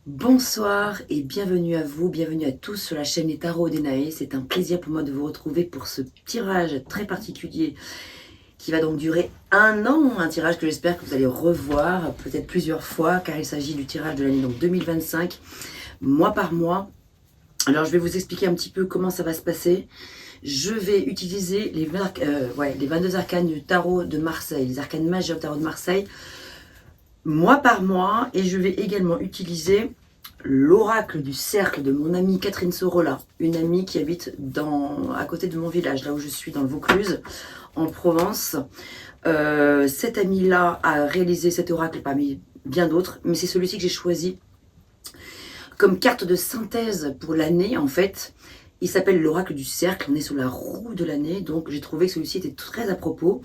Bonsoir et bienvenue à vous, bienvenue à tous sur la chaîne Les Tarots d'Enae. C'est un plaisir pour moi de vous retrouver pour ce tirage très particulier qui va donc durer un an. Un tirage que j'espère que vous allez revoir peut-être plusieurs fois car il s'agit du tirage de l'année 2025, mois par mois. Alors je vais vous expliquer un petit peu comment ça va se passer. Je vais utiliser les 22 arcanes du tarot de Marseille, les arcanes majeures du tarot de Marseille, mois par mois, et je vais également utiliser l'oracle du cercle de mon amie Catherine Sorolla, une amie qui habite à côté de mon village, là où je suis, dans le Vaucluse, en Provence. Cette amie-là a réalisé cet oracle parmi bien d'autres, mais c'est celui-ci que j'ai choisi comme carte de synthèse pour l'année, en fait. Il s'appelle l'oracle du cercle, on est sur la roue de l'année, donc j'ai trouvé que celui-ci était très à propos.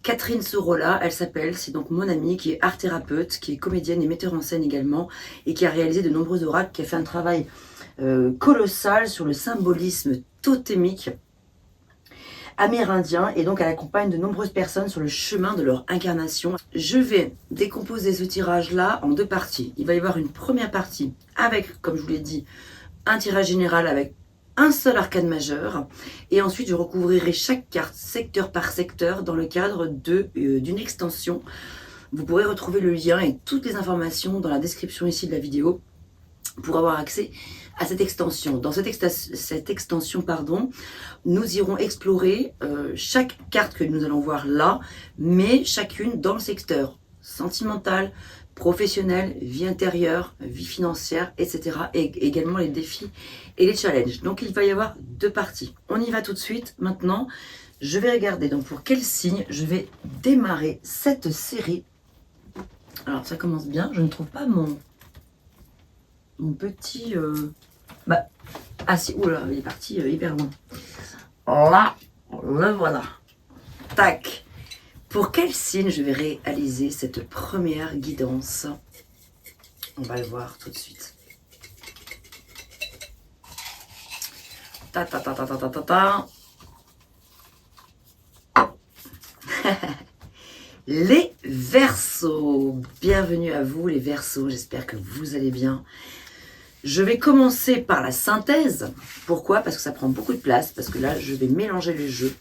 Catherine Sorolla, elle s'appelle, c'est donc mon amie qui est art thérapeute, qui est comédienne et metteur en scène également, et qui a réalisé de nombreux oracles, qui a fait un travail colossal sur le symbolisme totémique amérindien, et donc elle accompagne de nombreuses personnes sur le chemin de leur incarnation. Je vais décomposer ce tirage-là en deux parties. Il va y avoir une première partie avec, comme je vous l'ai dit, un tirage général avec un seul arcane majeur, et ensuite je recouvrirai chaque carte secteur par secteur dans le cadre d'une extension. Vous pourrez retrouver le lien et toutes les informations dans la description ici de la vidéo pour avoir accès à cette extension. Dans cette extension, nous irons explorer chaque carte que nous allons voir là, mais chacune dans le secteur sentimental, professionnel, vie intérieure, vie financière, etc. Et également les défis et les challenges. Donc il va y avoir deux parties. On y va tout de suite. Maintenant, je vais regarder donc pour quel signe je vais démarrer cette série. Alors ça commence bien. Je ne trouve pas mon petit... Ah si, oula, il est parti hyper loin. Là, le voilà. Tac. Pour quel signe je vais réaliser cette première guidance? On va le voir tout de suite. Ta ta ta ta ta ta ta ta. Les Verseaux. Bienvenue à vous les Verseaux, j'espère que vous allez bien. Je vais commencer par la synthèse. Pourquoi? Parce que ça prend beaucoup de place, parce que là je vais mélanger les jeux.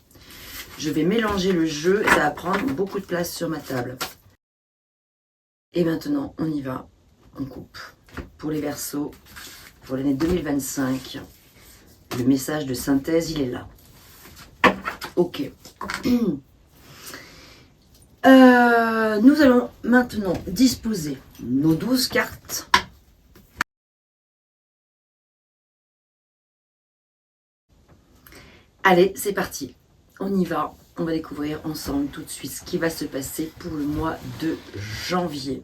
Je vais mélanger le jeu et ça va prendre beaucoup de place sur ma table. Et maintenant, on y va. On coupe. Pour les Verseaux, pour l'année 2025, le message de synthèse, il est là. Ok. Nous allons maintenant disposer nos 12 cartes. Allez, c'est parti. On y va, on va découvrir ensemble tout de suite ce qui va se passer pour le mois de janvier.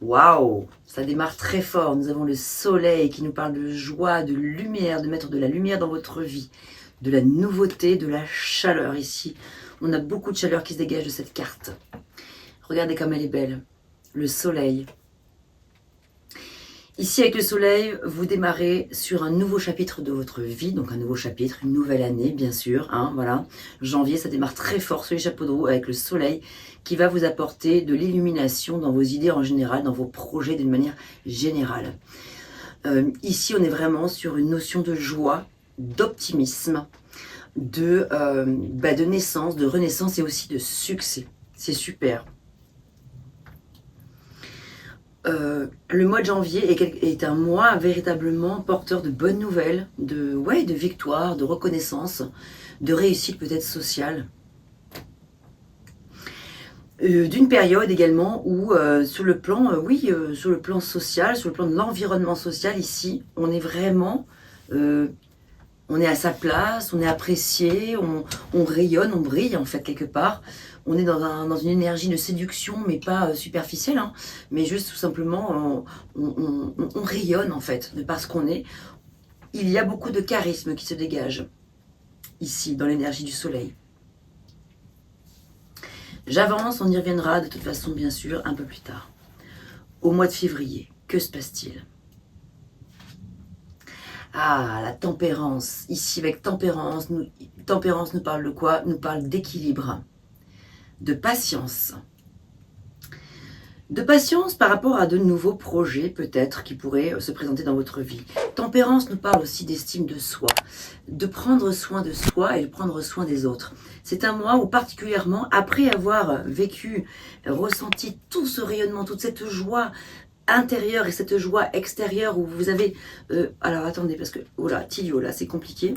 Waouh, ça démarre très fort. Nous avons le soleil qui nous parle de joie, de lumière, de mettre de la lumière dans votre vie, de la nouveauté, de la chaleur ici. On a beaucoup de chaleur qui se dégage de cette carte. Regardez comme elle est belle, le soleil. Ici, avec le soleil, vous démarrez sur un nouveau chapitre de votre vie, donc un nouveau chapitre, une nouvelle année, bien sûr. Voilà. Janvier, ça démarre très fort sur les chapeaux de roue avec le soleil qui va vous apporter de l'illumination dans vos idées en général, dans vos projets d'une manière générale. Ici, on est vraiment sur une notion de joie, d'optimisme, de naissance, de renaissance et aussi de succès. C'est super. Le mois de janvier est un mois véritablement porteur de bonnes nouvelles, de victoire, de reconnaissance, de réussite peut-être sociale. D'une période également où sur le plan social, sur le plan de l'environnement social, ici, on est vraiment, on est à sa place, on est apprécié, on rayonne, on brille en fait quelque part. On est dans une énergie de séduction, mais pas superficielle, mais juste tout simplement, on rayonne en fait, de par ce qu'on est. Il y a beaucoup de charisme qui se dégage ici, dans l'énergie du soleil. J'avance, on y reviendra de toute façon, bien sûr, un peu plus tard. Au mois de février, Que se passe-t-il? Ah, la tempérance. Ici, avec tempérance nous parle de quoi? Nous parle d'équilibre, de patience. De patience par rapport à de nouveaux projets peut-être qui pourraient se présenter dans votre vie. Tempérance nous parle aussi d'estime de soi, de prendre soin de soi et de prendre soin des autres. C'est un mois où particulièrement, après avoir vécu, ressenti tout ce rayonnement, toute cette joie intérieure et cette joie extérieure où vous avez... alors attendez, parce que... Oh là, Tilio, là, c'est compliqué.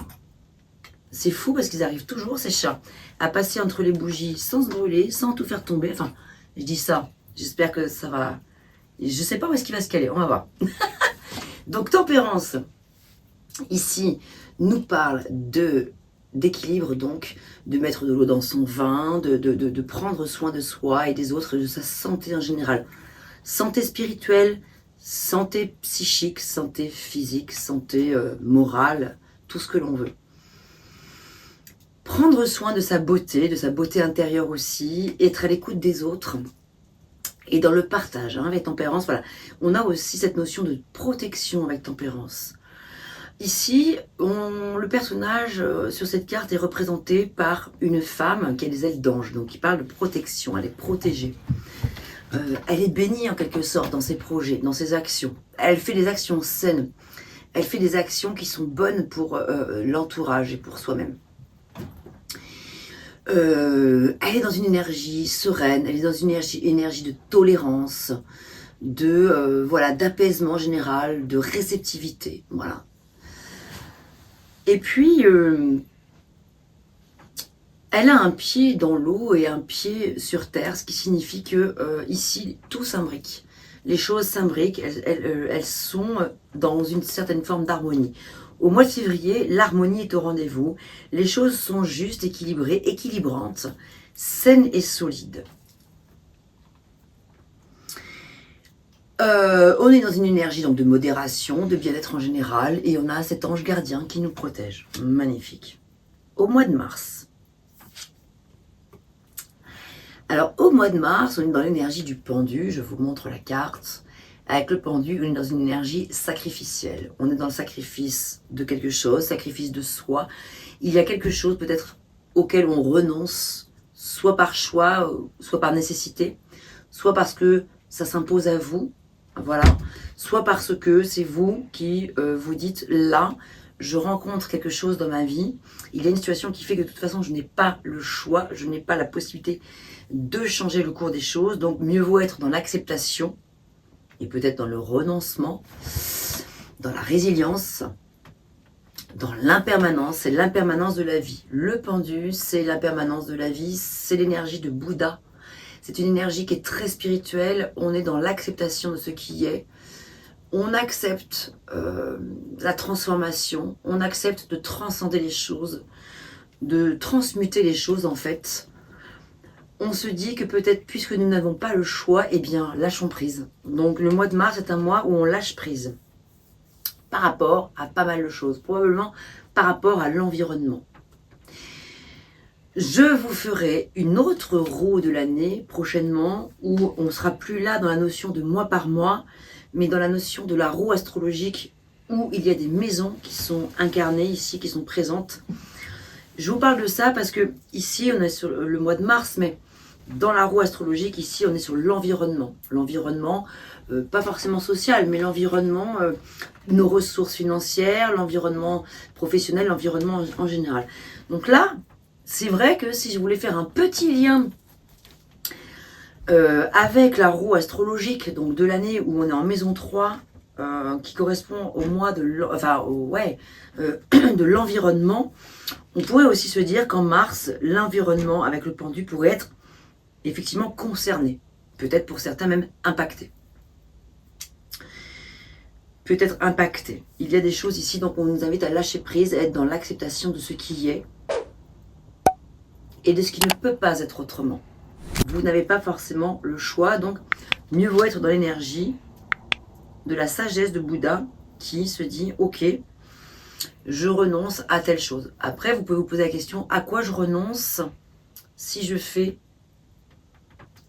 C'est fou parce qu'ils arrivent toujours, ces chats, à passer entre les bougies sans se brûler, sans tout faire tomber. Enfin, je dis ça, j'espère que ça va... Je sais pas où est-ce qu'il va se caler, on va voir. Donc, tempérance, ici, nous parle d'équilibre, donc, de mettre de l'eau dans son vin, de prendre soin de soi et des autres, et de sa santé en général. Santé spirituelle, santé psychique, santé physique, santé morale, tout ce que l'on veut. Prendre soin de sa beauté intérieure aussi, être à l'écoute des autres et dans le partage. Avec tempérance, voilà. On a aussi cette notion de protection avec tempérance. Ici, le personnage sur cette carte est représenté par une femme qui a des ailes d'ange, donc qui parle de protection, elle est protégée. Elle est bénie en quelque sorte dans ses projets, dans ses actions. Elle fait des actions saines. Elle fait des actions qui sont bonnes pour l'entourage et pour soi-même. Elle est dans une énergie sereine, elle est dans une énergie de tolérance, voilà, d'apaisement général, de réceptivité. Voilà. Et puis, elle a un pied dans l'eau et un pied sur terre, ce qui signifie que ici, tout s'imbrique. Les choses s'imbriquent, elles sont dans une certaine forme d'harmonie. Au mois de février, l'harmonie est au rendez-vous. Les choses sont justes, équilibrées, équilibrantes, saines et solides. On est dans une énergie donc de modération, de bien-être en général, et on a cet ange gardien qui nous protège. Magnifique. Au mois de mars. Alors, au mois de mars, on est dans l'énergie du pendu. Je vous montre la carte. Avec le pendu, on est dans une énergie sacrificielle. On est dans le sacrifice de quelque chose, sacrifice de soi. Il y a quelque chose peut-être auquel on renonce, soit par choix, soit par nécessité, soit parce que ça s'impose à vous, voilà, soit parce que c'est vous qui vous dites là, je rencontre quelque chose dans ma vie, il y a une situation qui fait que de toute façon je n'ai pas le choix, je n'ai pas la possibilité de changer le cours des choses, donc mieux vaut être dans l'acceptation et peut-être dans le renoncement, dans la résilience, dans l'impermanence, c'est l'impermanence de la vie. Le pendu, c'est l'impermanence de la vie, c'est l'énergie de Bouddha. C'est une énergie qui est très spirituelle, on est dans l'acceptation de ce qui est. On accepte la transformation, on accepte de transcender les choses, de transmuter les choses en fait. On se dit que peut-être puisque nous n'avons pas le choix, eh bien lâchons prise. Donc le mois de mars est un mois où on lâche prise par rapport à pas mal de choses, probablement par rapport à l'environnement. Je vous ferai une autre roue de l'année prochainement où on ne sera plus là dans la notion de mois par mois, mais dans la notion de la roue astrologique où il y a des maisons qui sont incarnées ici, qui sont présentes. Je vous parle de ça parce que ici on est sur le mois de mars, mais dans la roue astrologique, ici on est sur l'environnement. L'environnement, pas forcément social, mais l'environnement, nos ressources financières, l'environnement professionnel, l'environnement en général. Donc là, c'est vrai que si je voulais faire un petit lien avec la roue astrologique donc de l'année où on est en maison 3, qui correspond au mois de l'environnement, on pourrait aussi se dire qu'en mars, l'environnement avec le pendu pourrait être effectivement concerné, peut-être pour certains même impacté. Peut-être impacté. Il y a des choses ici, donc on nous invite à lâcher prise, à être dans l'acceptation de ce qui est et de ce qui ne peut pas être autrement. Vous n'avez pas forcément le choix, donc mieux vaut être dans l'énergie de la sagesse de Bouddha qui se dit « Ok, je renonce à telle chose ». Après, vous pouvez vous poser la question « À quoi je renonce si je fais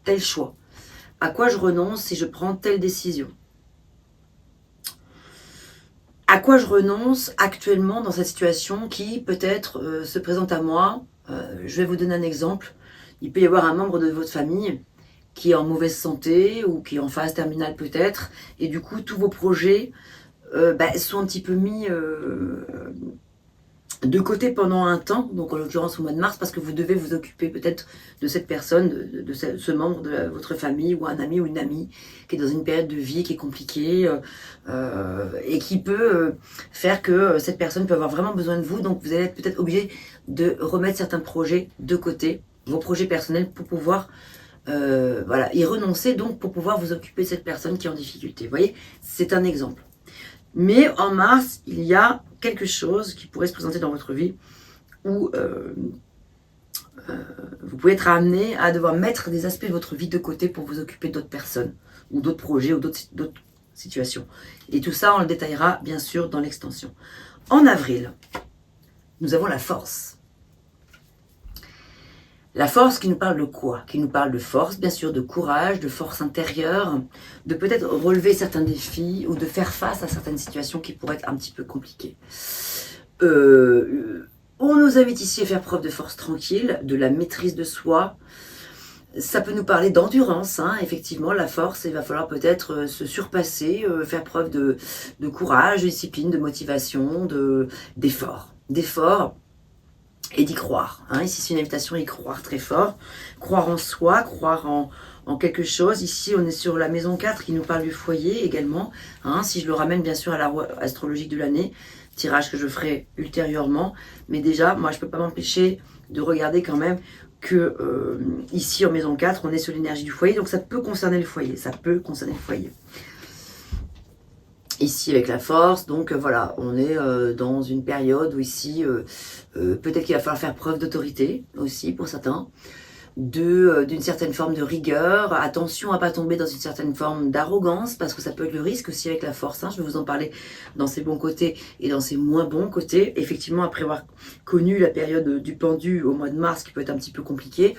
tel choix? À quoi je renonce si je prends telle décision ?» À quoi je renonce actuellement dans cette situation qui peut-être se présente à moi. Je vais vous donner un exemple. Il peut y avoir un membre de votre famille qui est en mauvaise santé ou qui est en phase terminale peut-être, et du coup tous vos projets sont un petit peu mis de côté pendant un temps, donc en l'occurrence au mois de mars, parce que vous devez vous occuper peut-être de cette personne, de ce membre de votre famille, ou un ami ou une amie qui est dans une période de vie qui est compliquée, et qui peut faire que cette personne peut avoir vraiment besoin de vous, donc vous allez être peut-être obligé de remettre certains projets de côté, vos projets personnels, pour pouvoir y renoncer, donc pour pouvoir vous occuper de cette personne qui est en difficulté. Vous voyez, c'est un exemple. Mais en mars, il y a quelque chose qui pourrait se présenter dans votre vie où vous pouvez être amené à devoir mettre des aspects de votre vie de côté pour vous occuper d'autres personnes, ou d'autres projets, ou d'autres situations. Et tout ça, on le détaillera bien sûr dans l'extension. En avril, nous avons la force. La force qui nous parle de quoi? Qui nous parle de force, bien sûr, de courage, de force intérieure, de peut-être relever certains défis ou de faire face à certaines situations qui pourraient être un petit peu compliquées. On nous invite ici à faire preuve de force tranquille, de la maîtrise de soi. Ça peut nous parler d'endurance, hein, effectivement, la force, il va falloir peut-être se surpasser, faire preuve de courage, de discipline, de motivation, d'effort. Et d'y croire. Hein. Ici, c'est une invitation à y croire très fort. Croire en soi, croire en quelque chose. Ici, on est sur la maison 4 qui nous parle du foyer également. Hein. Si je le ramène bien sûr à la roue astrologique de l'année, tirage que je ferai ultérieurement. Mais déjà, moi, je ne peux pas m'empêcher de regarder quand même que ici, en maison 4, on est sur l'énergie du foyer. Donc, ça peut concerner le foyer. Ça peut concerner le foyer. Ici avec la force, donc voilà, on est dans une période où ici, peut-être qu'il va falloir faire preuve d'autorité aussi pour certains, d'une certaine forme de rigueur, attention à ne pas tomber dans une certaine forme d'arrogance, parce que ça peut être le risque aussi avec la force, hein. Je vais vous en parler dans ses bons côtés et dans ses moins bons côtés. Effectivement, après avoir connu la période du pendu au mois de mars, qui peut être un petit peu compliquée,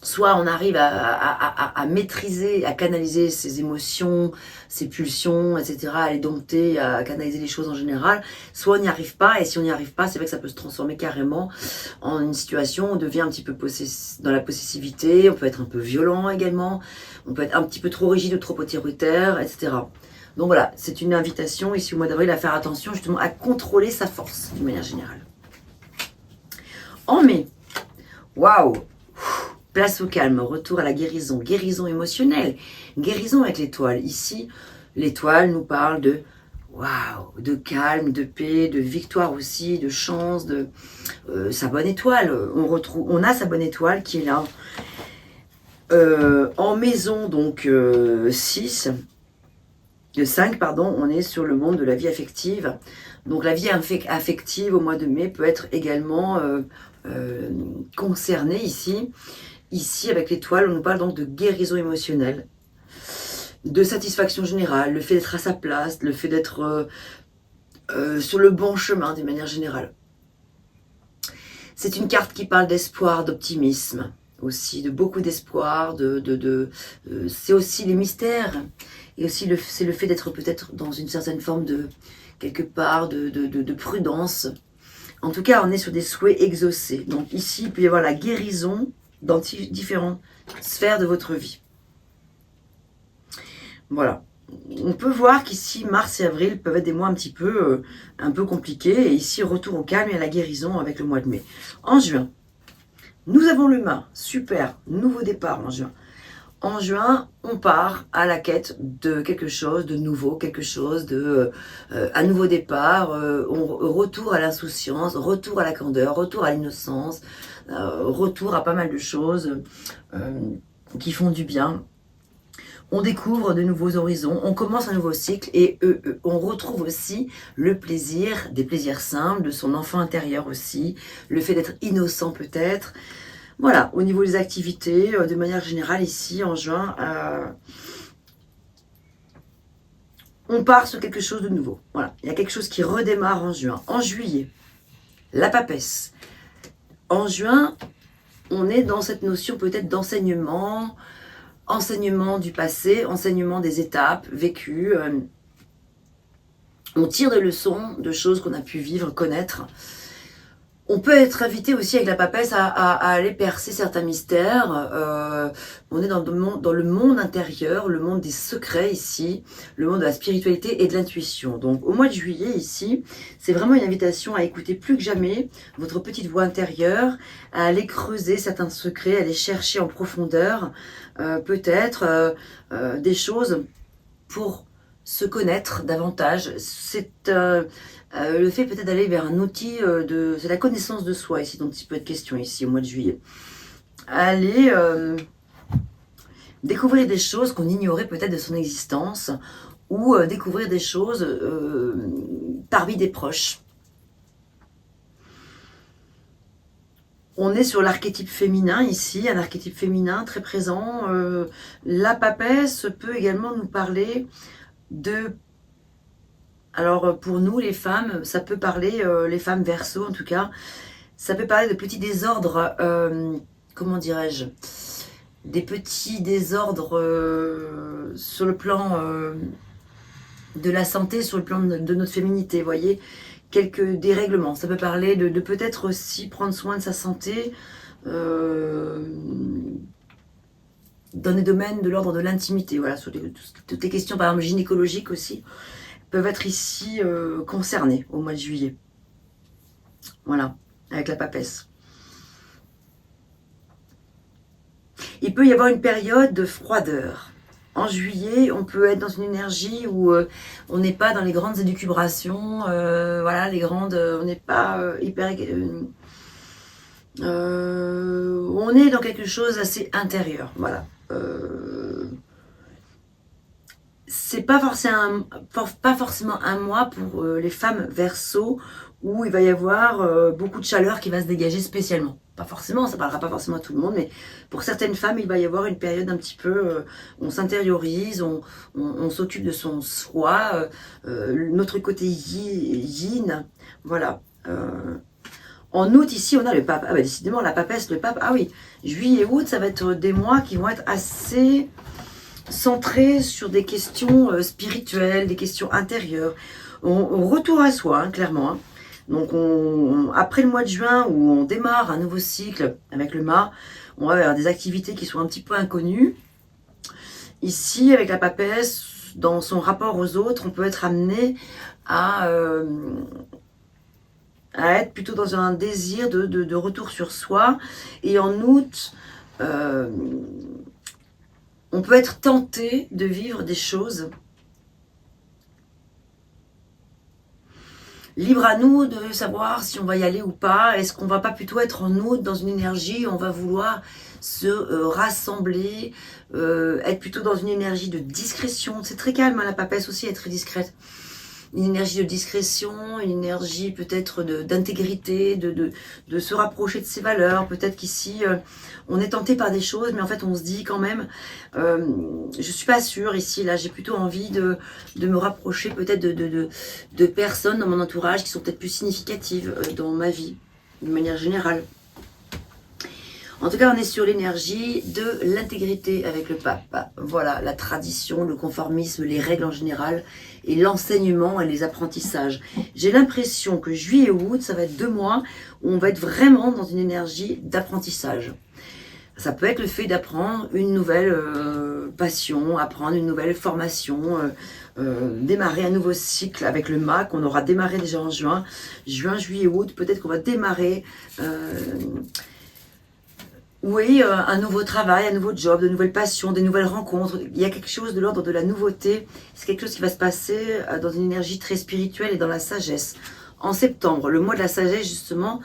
soit on arrive à maîtriser, à canaliser ses émotions, ses pulsions, etc., à les dompter, à canaliser les choses en général, soit on n'y arrive pas, et si on n'y arrive pas, c'est vrai que ça peut se transformer carrément en une situation où on devient un petit peu dans la possessivité, on peut être un peu violent également, on peut être un petit peu trop rigide ou trop autoritaire, etc. Donc voilà, c'est une invitation ici au mois d'avril à faire attention justement à contrôler sa force, d'une manière générale. En mai, waouh! Place au calme, retour à la guérison, guérison émotionnelle, guérison avec l'étoile. Ici, l'étoile nous parle de waouh, de calme, de paix, de victoire aussi, de chance, de sa bonne étoile. On a sa bonne étoile qui est là. En maison, donc 5, on est sur le monde de la vie affective. Donc la vie affective au mois de mai peut être également concernée ici. Ici, avec l'étoile, on nous parle donc de guérison émotionnelle, de satisfaction générale, le fait d'être à sa place, le fait d'être sur le bon chemin d'une manière générale. C'est une carte qui parle d'espoir, d'optimisme, aussi de beaucoup d'espoir, c'est aussi les mystères, et aussi c'est le fait d'être peut-être dans une certaine forme de, quelque part, de prudence. En tout cas, on est sur des souhaits exaucés. Donc ici, il peut y avoir la guérison dans différentes sphères de votre vie. Voilà. On peut voir qu'ici, mars et avril peuvent être des mois un peu compliqués. Et ici, retour au calme et à la guérison avec le mois de mai. En juin, nous avons le mât. Super. Nouveau départ en juin. En juin, on part à la quête de quelque chose de nouveau, quelque chose un nouveau départ, retour à l'insouciance, retour à la candeur, retour à l'innocence, retour à pas mal de choses qui font du bien. On découvre de nouveaux horizons, on commence un nouveau cycle et on retrouve aussi le plaisir, des plaisirs simples, de son enfant intérieur aussi, le fait d'être innocent peut-être. Voilà, au niveau des activités, de manière générale, ici, en juin, on part sur quelque chose de nouveau. Voilà, il y a quelque chose qui redémarre en juin. En juillet, la papesse. En juin, on est dans cette notion peut-être d'enseignement, enseignement du passé, enseignement des étapes vécues, On tire des leçons de choses qu'on a pu vivre, connaître. On peut être invité aussi avec la papesse à aller percer certains mystères. On est dans le monde intérieur, le monde des secrets ici, le monde de la spiritualité et de l'intuition. Donc au mois de juillet ici, c'est vraiment une invitation à écouter plus que jamais votre petite voix intérieure, à aller creuser certains secrets, à aller chercher en profondeur peut-être des choses pour se connaître davantage. C'est le fait peut-être d'aller vers un outil c'est la connaissance de soi ici dont il peut être question ici au mois de juillet. Aller découvrir des choses qu'on ignorait peut-être de son existence ou découvrir des choses parmi des proches. On est sur l'archétype féminin ici, un archétype féminin très présent. La papesse peut également nous parler de... Alors pour nous les femmes, ça peut parler, les femmes Verseau en tout cas, ça peut parler de petits désordres, comment dirais-je, des petits désordres sur le plan de la santé, sur le plan de notre féminité, vous voyez, quelques dérèglements. Ça peut parler de peut-être aussi prendre soin de sa santé dans des domaines de l'ordre de l'intimité, voilà, sur toutes les questions par exemple gynécologiques aussi, peuvent être ici concernés au mois de juillet. Voilà, avec la papesse. Il peut y avoir une période de froideur. En juillet, on peut être dans une énergie où on n'est pas dans les grandes élucubrations, voilà, les grandes, on n'est pas hyper... on est dans quelque chose d'assez intérieur, voilà. C'est pas forcément un mois pour les femmes Verseau où il va y avoir beaucoup de chaleur qui va se dégager spécialement. Pas forcément, ça parlera pas forcément à tout le monde, mais pour certaines femmes, il va y avoir une période un petit peu, on s'intériorise, on s'occupe de son soi, notre côté yin, voilà. En août, ici, on a le pape. Ah bah décidément, la papesse, le pape, ah oui, juillet et août, ça va être des mois qui vont être assez... centré sur des questions spirituelles, des questions intérieures. On retourne à soi, hein, clairement. Hein. Donc, après le mois de juin, où on démarre un nouveau cycle avec le mât, on va avoir des activités qui sont un petit peu inconnues. Ici, avec la papesse, dans son rapport aux autres, on peut être amené à être plutôt dans un désir de retour sur soi. Et en août... on peut être tenté de vivre des choses. Libre à nous de savoir si on va y aller ou pas. Est-ce qu'on va pas plutôt être en août dans une énergie où on va vouloir se rassembler, être plutôt dans une énergie de discrétion. C'est très calme, hein, la papesse aussi est très discrète. Une énergie de discrétion, une énergie peut-être d'intégrité, de se rapprocher de ses valeurs. Peut-être qu'ici, on est tenté par des choses, mais en fait, on se dit quand même, je suis pas sûre ici, là, j'ai plutôt envie de me rapprocher peut-être de personnes dans mon entourage qui sont peut-être plus significatives dans ma vie, de manière générale. En tout cas, on est sur l'énergie de l'intégrité avec le pape. Voilà, la tradition, le conformisme, les règles en général, et l'enseignement et les apprentissages. J'ai l'impression que juillet et août, ça va être 2 mois où on va être vraiment dans une énergie d'apprentissage. Ça peut être le fait d'apprendre une nouvelle passion, apprendre une nouvelle formation, démarrer un nouveau cycle avec le MAC. On aura démarré déjà en juin, juillet, août. Peut-être qu'on va démarrer... oui, un nouveau travail, un nouveau job, de nouvelles passions, des nouvelles rencontres. Il y a quelque chose de l'ordre de la nouveauté. C'est quelque chose qui va se passer dans une énergie très spirituelle et dans la sagesse. En septembre, le mois de la sagesse justement,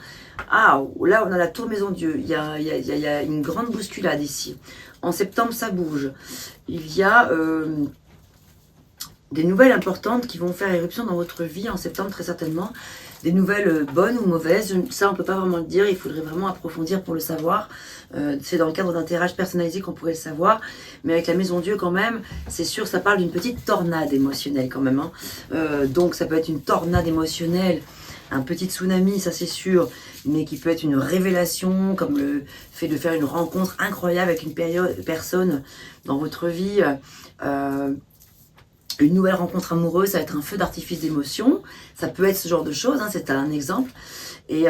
là on a la tour Maison Dieu. Il y a une grande bousculade ici. En septembre, ça bouge. Il y a des nouvelles importantes qui vont faire éruption dans votre vie en septembre très certainement. Des nouvelles bonnes ou mauvaises, ça on ne peut pas vraiment le dire, il faudrait vraiment approfondir pour le savoir. C'est dans le cadre d'un tirage personnalisé qu'on pourrait le savoir, mais avec la Maison Dieu quand même, c'est sûr, ça parle d'une petite tornade émotionnelle quand même. Hein. Donc ça peut être une tornade émotionnelle, un petit tsunami, ça c'est sûr, mais qui peut être une révélation, comme le fait de faire une rencontre incroyable avec une personne dans votre vie. une nouvelle rencontre amoureuse, ça va être un feu d'artifice d'émotion. Ça peut être ce genre de choses, hein, c'est un exemple. Et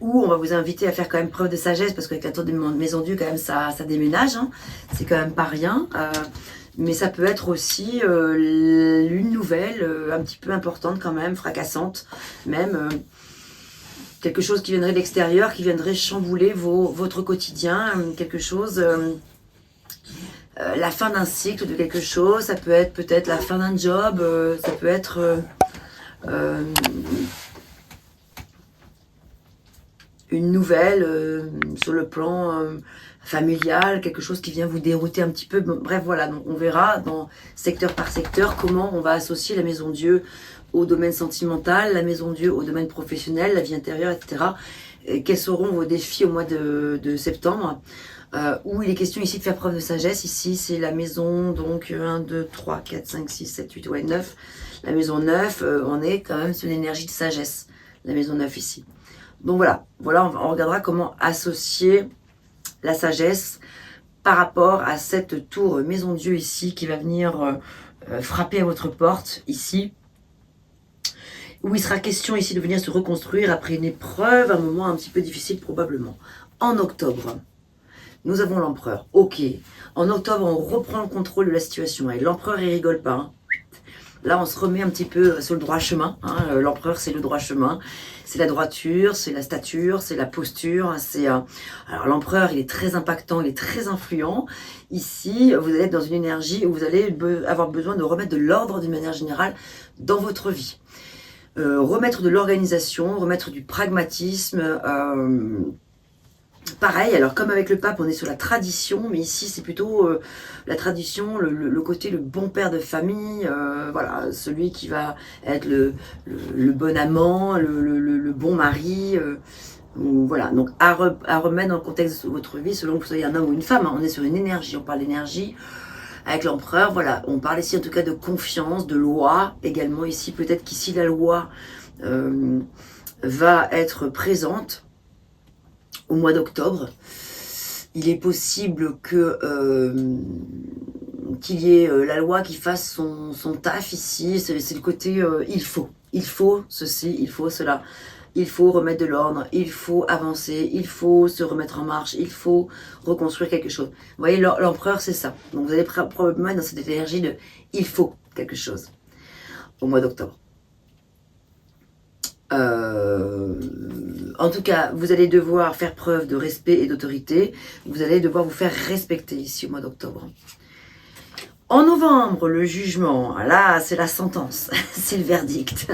où on va vous inviter à faire quand même preuve de sagesse, parce qu'avec la tour de Maison Dieu, quand même, ça déménage. Hein. C'est quand même pas rien. Mais ça peut être aussi une nouvelle un petit peu importante quand même, fracassante. Même quelque chose qui viendrait de l'extérieur, qui viendrait chambouler votre quotidien. Quelque chose... la fin d'un cycle de quelque chose, ça peut être peut-être la fin d'un job, ça peut être une nouvelle sur le plan familial, quelque chose qui vient vous dérouter un petit peu. Bref, voilà, donc on verra dans secteur par secteur comment on va associer la maison Dieu au domaine sentimental, la maison Dieu au domaine professionnel, la vie intérieure, etc. Et quels seront vos défis au mois de septembre où il est question ici de faire preuve de sagesse. Ici, c'est la maison, donc 1, 2, 3, 4, 5, 6, 7, 8, ouais, 9. La maison 9, on est quand même sur l'énergie de sagesse, la maison 9 ici. Donc voilà, on regardera comment associer la sagesse par rapport à cette tour maison Dieu ici qui va venir frapper à votre porte ici. Où il sera question ici de venir se reconstruire après une épreuve, un moment un petit peu difficile probablement. En octobre, nous avons l'empereur. Ok. En octobre, on reprend le contrôle de la situation. Et l'empereur, il rigole pas. Hein. Là, on se remet un petit peu sur le droit chemin. Hein. L'empereur, c'est le droit chemin. C'est la droiture, c'est la stature, c'est la posture. Alors, l'empereur, il est très impactant, il est très influent. Ici, vous allez être dans une énergie où vous allez avoir besoin de remettre de l'ordre d'une manière générale dans votre vie. Remettre de l'organisation, remettre du pragmatisme. Pareil, alors comme avec le pape, on est sur la tradition, mais ici c'est plutôt la tradition, le côté le bon père de famille, voilà, celui qui va être le bon amant, le bon mari, voilà, donc à remettre dans le contexte de votre vie, selon que vous soyez un homme ou une femme, hein, on est sur une énergie, on parle d'énergie, avec l'empereur, voilà, on parle ici en tout cas de confiance, de loi, également ici, peut-être qu'ici la loi va être présente, au mois d'octobre. Il est possible que qu'il y ait la loi qui fasse son taf ici. C'est le côté il faut ceci, il faut cela. Il faut remettre de l'ordre, il faut avancer, il faut se remettre en marche, il faut reconstruire quelque chose. Vous voyez, l'empereur, c'est ça. Donc vous allez probablement être dans cette énergie de il faut quelque chose au mois d'octobre. En tout cas, vous allez devoir faire preuve de respect et d'autorité. Vous allez devoir vous faire respecter ici au mois d'octobre. En novembre, le jugement, là, c'est la sentence, c'est le verdict.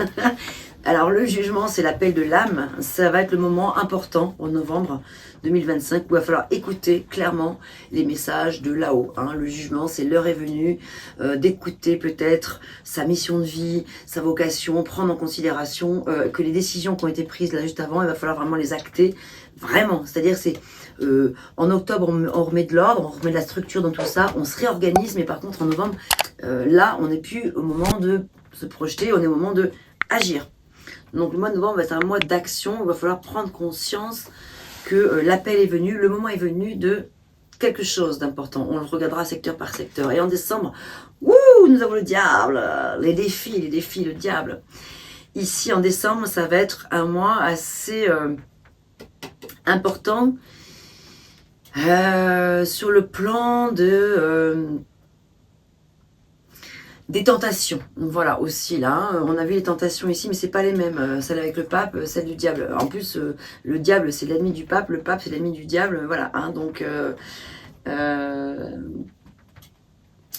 Alors, le jugement, c'est l'appel de l'âme. Ça va être le moment important en novembre 2025 où il va falloir écouter clairement les messages de là-haut. Hein. Le jugement, c'est l'heure est venue d'écouter peut-être sa mission de vie, sa vocation, prendre en considération que les décisions qui ont été prises là juste avant, il va falloir vraiment les acter. Vraiment, c'est-à-dire c'est en octobre, on remet de l'ordre, on remet de la structure dans tout ça, on se réorganise, mais par contre en novembre, là, on n'est plus au moment de se projeter, on est au moment de agir. Donc le mois de novembre va être un mois d'action, il va falloir prendre conscience que l'appel est venu, le moment est venu de quelque chose d'important. On le regardera secteur par secteur. Et en décembre, nous avons le diable, les défis, le diable. Ici en décembre, ça va être un mois assez important sur le plan de... des tentations, voilà aussi là, on a vu les tentations ici, mais c'est pas les mêmes, celle avec le pape, celle du diable. En plus, le diable c'est l'ennemi du pape, le pape c'est l'ennemi du diable, voilà. Hein, donc,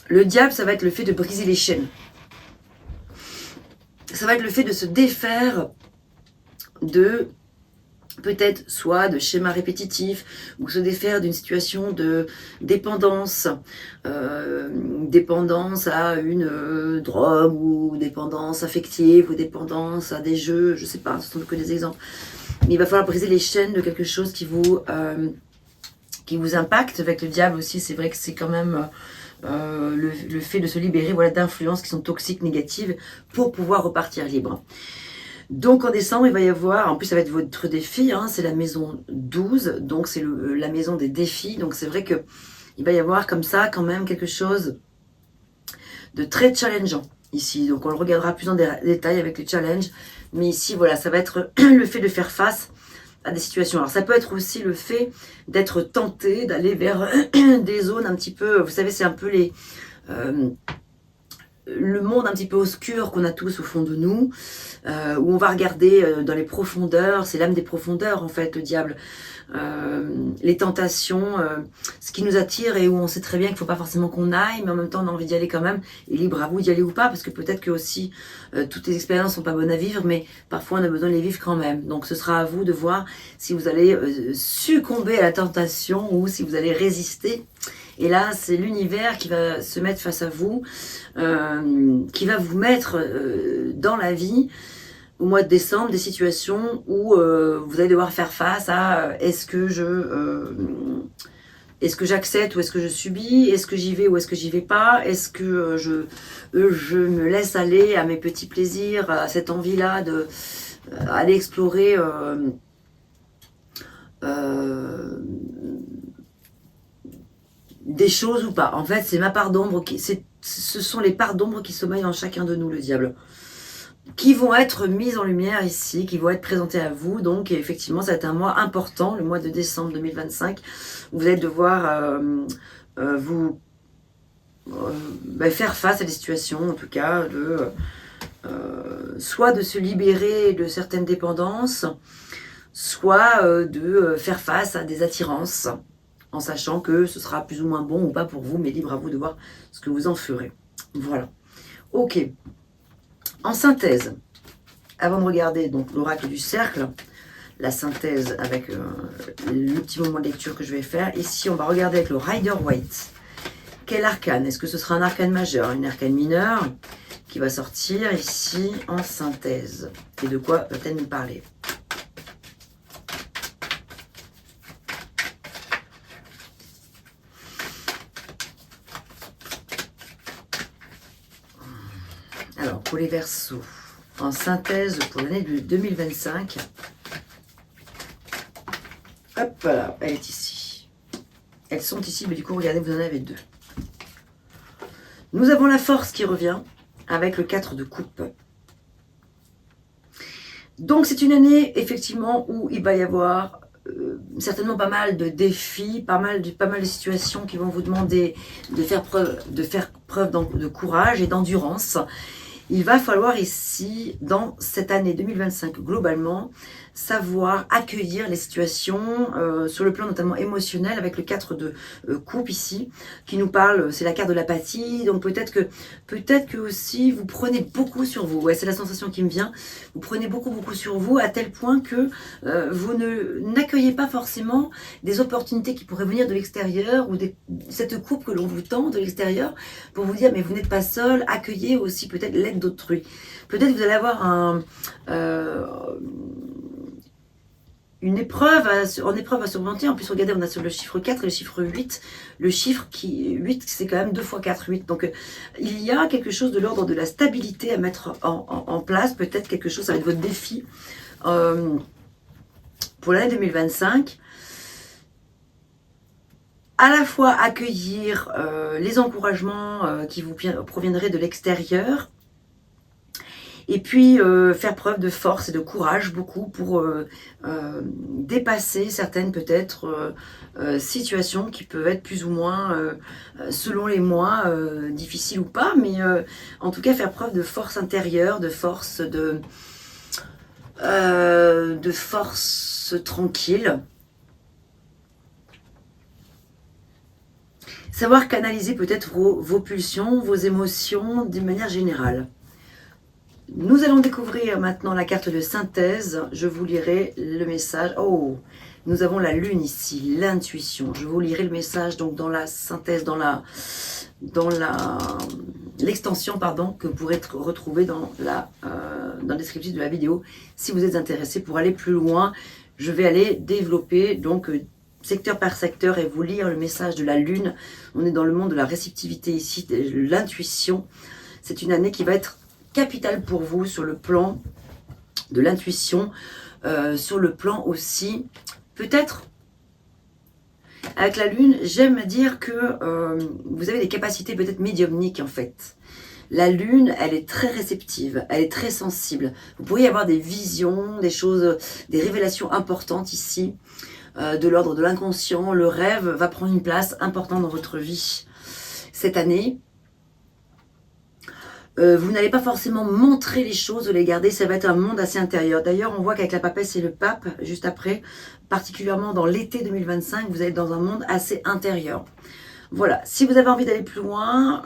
le diable, ça va être le fait de briser les chaînes. Ça va être le fait de se défaire de peut-être soit de schémas répétitifs ou se défaire d'une situation de dépendance, dépendance à une drogue ou dépendance affective ou dépendance à des jeux, je sais pas, ce sont que des exemples. Mais il va falloir briser les chaînes de quelque chose qui vous impacte. Avec le diable aussi, c'est vrai que c'est quand même le fait de se libérer, voilà, d'influences qui sont toxiques, négatives, pour pouvoir repartir libre. Donc en décembre, il va y avoir, en plus ça va être votre défi, hein, c'est la maison 12, donc c'est la maison des défis, donc c'est vrai que il va y avoir comme ça quand même quelque chose de très challengeant. ici. Donc on le regardera plus en détail avec les challenges. Mais ici, voilà, ça va être le fait de faire face à des situations. Alors ça peut être aussi le fait d'être tenté d'aller vers des zones un petit peu, vous savez, c'est un peu le monde un petit peu obscur qu'on a tous au fond de nous, où on va regarder dans les profondeurs, c'est l'âme des profondeurs en fait, le diable, les tentations, ce qui nous attire et où on sait très bien qu'il ne faut pas forcément qu'on aille, mais en même temps on a envie d'y aller quand même, et libre à vous d'y aller ou pas, parce que peut-être que aussi toutes les expériences ne sont pas bonnes à vivre, mais parfois on a besoin de les vivre quand même. Donc ce sera à vous de voir si vous allez succomber à la tentation ou si vous allez résister. Et là, c'est l'univers qui va se mettre face à vous, qui va vous mettre dans la vie, au mois de décembre, des situations où vous allez devoir faire face à est-ce que j'accepte ou est-ce que je subis, est-ce que j'y vais ou est-ce que j'y vais pas, est-ce que je me laisse aller à mes petits plaisirs, à cette envie-là de aller explorer des choses ou pas. En fait, c'est ma part d'ombre, ce sont les parts d'ombre qui sommeillent en chacun de nous, le diable, qui vont être mises en lumière ici, qui vont être présentées à vous. Donc effectivement, ça va être un mois important, le mois de décembre 2025, où vous allez devoir faire face à des situations, en tout cas, soit de se libérer de certaines dépendances, soit de faire face à des attirances, en sachant que ce sera plus ou moins bon ou pas pour vous, mais libre à vous de voir ce que vous en ferez. Voilà. Ok. En synthèse, avant de regarder donc l'oracle du cercle, la synthèse avec le petit moment de lecture que je vais faire, ici on va regarder avec le Rider Waite. Quel arcane? Est-ce que ce sera un arcane majeur, une arcane mineure qui va sortir ici en synthèse? Et de quoi va-t-elle nous parler? Alors, pour les Verseaux, en synthèse pour l'année 2025, hop là, elle est ici. Elles sont ici, mais du coup, regardez, vous en avez deux. Nous avons la force qui revient avec le 4 de coupe. Donc, c'est une année, effectivement, où il va y avoir certainement pas mal de défis, pas mal de situations qui vont vous demander de faire preuve de courage et d'endurance. Il va falloir ici, dans cette année 2025, globalement, savoir accueillir les situations sur le plan notamment émotionnel avec le 4 de coupe ici, qui nous parle, c'est la carte de l'apathie, donc peut-être que aussi vous prenez beaucoup sur vous, ouais, c'est la sensation qui me vient, vous prenez beaucoup sur vous à tel point que vous n'accueillez pas forcément des opportunités qui pourraient venir de l'extérieur ou cette coupe que l'on vous tend de l'extérieur pour vous dire mais vous n'êtes pas seul, accueillez aussi peut-être l'aide d'autrui. Peut-être que vous allez avoir une épreuve à surmonter. En plus, regardez, on a sur le chiffre 4 et le chiffre 8. Le chiffre 8, c'est quand même 2 fois 4, 8. Donc, il y a quelque chose de l'ordre de la stabilité à mettre en place. Peut-être quelque chose, ça va être votre défi pour l'année 2025. À la fois accueillir les encouragements qui vous proviendraient de l'extérieur, et puis faire preuve de force et de courage beaucoup pour dépasser certaines peut-être situations qui peuvent être plus ou moins, selon les mois, difficiles ou pas, mais en tout cas faire preuve de force intérieure, de force tranquille. Savoir canaliser peut-être vos pulsions, vos émotions d'une manière générale. Nous allons découvrir maintenant la carte de synthèse. Je vous lirai le message. Oh, nous avons la lune ici, l'intuition. Je vous lirai le message donc dans la synthèse, dans l'extension pardon, que vous pourrez retrouver dans le descriptif de la vidéo. Si vous êtes intéressé pour aller plus loin, je vais aller développer donc secteur par secteur et vous lire le message de la lune. On est dans le monde de la réceptivité ici, de l'intuition. C'est une année qui va être capitale pour vous sur le plan de l'intuition, sur le plan aussi, peut-être, avec la lune, j'aime dire que vous avez des capacités peut-être médiumniques en fait. La lune, elle est très réceptive, elle est très sensible. Vous pourriez avoir des visions, des choses, des révélations importantes ici, de l'ordre de l'inconscient. Le rêve va prendre une place importante dans votre vie cette année. Vous n'allez pas forcément montrer les choses, les garder, ça va être un monde assez intérieur. D'ailleurs, on voit qu'avec la papesse et le pape, juste après, particulièrement dans l'été 2025, vous allez être dans un monde assez intérieur. Voilà, si vous avez envie d'aller plus loin,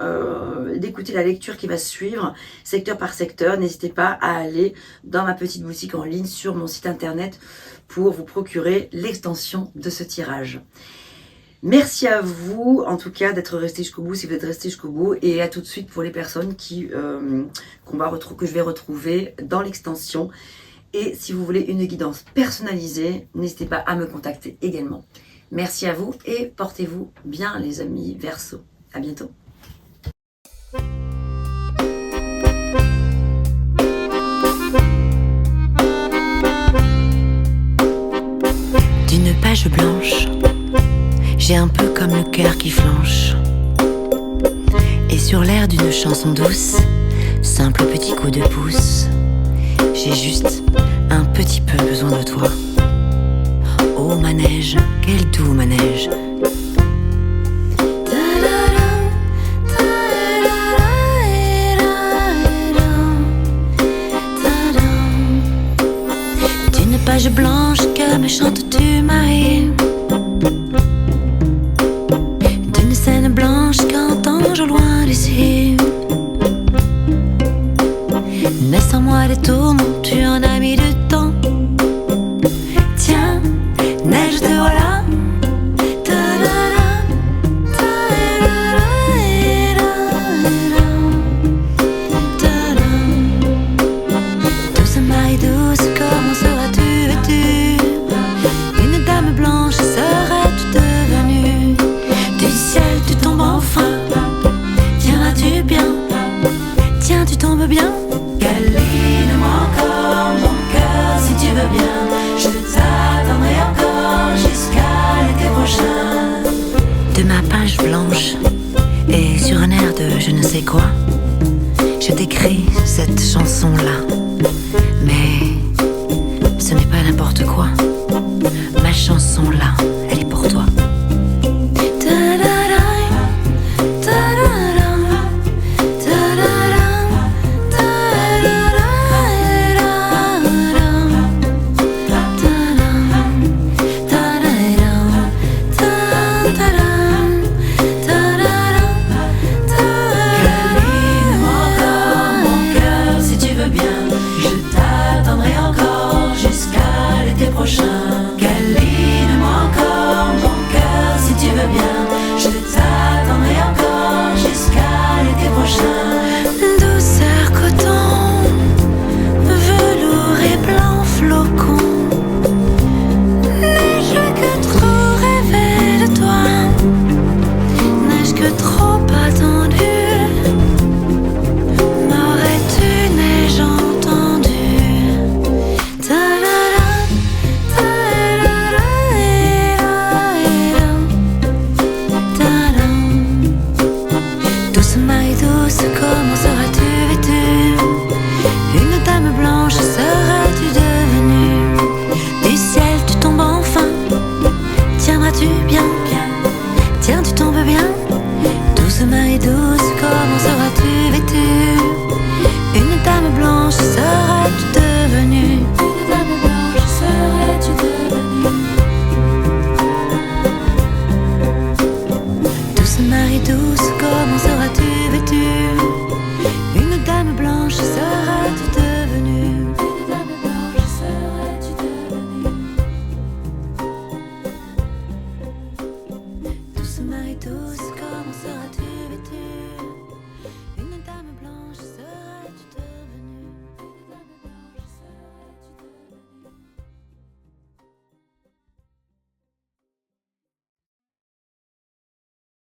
d'écouter la lecture qui va suivre, secteur par secteur, n'hésitez pas à aller dans ma petite boutique en ligne sur mon site internet pour vous procurer l'extension de ce tirage. Merci à vous, en tout cas, d'être resté jusqu'au bout, si vous êtes resté jusqu'au bout, et à tout de suite pour les personnes que je vais retrouver dans l'extension. Et si vous voulez une guidance personnalisée, n'hésitez pas à me contacter également. Merci à vous et portez-vous bien les amis Verseau. À bientôt. D'une page blanche, j'ai un peu comme le cœur qui flanche. Et sur l'air d'une chanson douce, simple petit coup de pouce, j'ai juste un petit peu besoin de toi. Oh manège, quel doux manège. D'une page blanche que me chantes-tu Marie? D'une scène blanche qu'entends-je au loin d'ici? Mais sans moi des tourments, tu en as mis du temps. Tiens, neige te voilà. Douce maille douce, comment seras-tu vêtue? Une dame blanche serais-tu devenue? Du ciel tu tombes enfin. Tiendras-tu bien? Tiens, tu tombes bien? Câline-moi encore mon cœur si tu veux bien. Je t'attendrai encore jusqu'à l'été prochain. De ma page blanche et sur un air de je ne sais quoi, je t'écris cette chanson-là. Mais ce n'est pas n'importe quoi. Ma chanson-là, elle est pour toi. Câline-moi encore mon cœur si tu veux bien. Je t'attendrai encore jusqu'à l'été prochain. Douceur coton, velours et blanc flocon. Neige que trop rêvé de toi, neige que trop attendue. M'aurais-tu neige entendue? Comment seras-tu vêtue? Une dame blanche seras-tu devenue? Du ciel tu tombes enfin. Tiendras-tu bien? Tiens, tu tombes bien? Douce main et douce, comment seras-tu vêtue? Une dame blanche seras-tu